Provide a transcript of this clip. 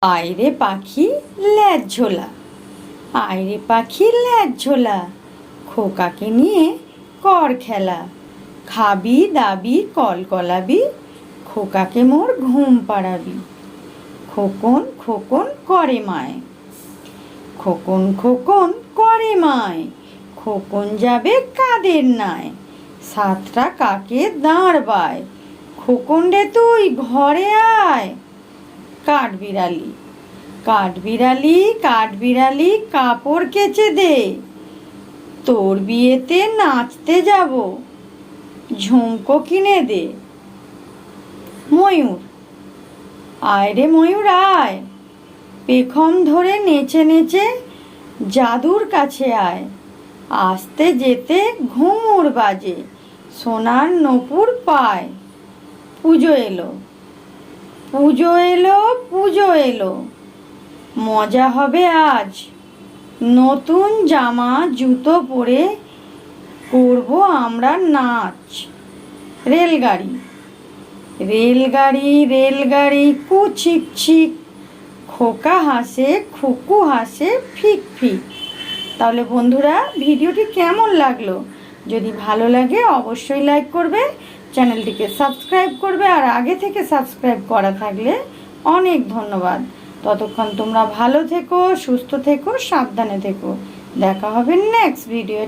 আয়রে পাখি ল্যাজ ঝোলা, আয়রে পাখি ল্যাজ ঝোলা, খোকাকে নিয়ে কর খেলা। খাবি দাবি কলকলাবি, খোকাকে মোর ঘুম পাড়াবি। খোকন খোকন করে মায়, খোকন খোকন করে মায়, খোকন যাবে কাদের নায়। সাতটা কাকে দাঁড়বায়, খোকন রে তুই ঘরে আয়। কাঠবিড়ালি, কাঠবিড়ালি কাঠবিড়ালি কাপড় কেচে দে, তোর বিয়েতে নাচতে যাব, ঝুমকো কিনে দে। ময়ূর, আয় রে ময়ূর আয়, পেখম ধরে নেচে নেচে জাদুর কাছে আয়। আসতে যেতে ঘুঙুর বাজে, সোনার নূপুর পায়। পুজো এলো, পুজো এলো, পুজো এলো, মজা হবে আজ। নতুন জামা জুতো পরে করব আমরা নাচ। রেলগাড়ি, রেলগাড়ি রেলগাড়ি কুচিক চিক, খোকা হাসে খুকু হাসে ফিক ফিক। তাহলে বন্ধুরা, ভিডিওটি কেমন লাগলো? যদি ভালো লাগে অবশ্যই লাইক করবে, চ্যানেলটিকে সাবস্ক্রাইব করবে, আর আগে থেকে সাবস্ক্রাইব করা থাকলে অনেক ধন্যবাদ। ততক্ষণ তোমরা ভালো থেকো, সুস্থ থেকো, সাবধানে থেকো। দেখা হবে নেক্সট ভিডিও।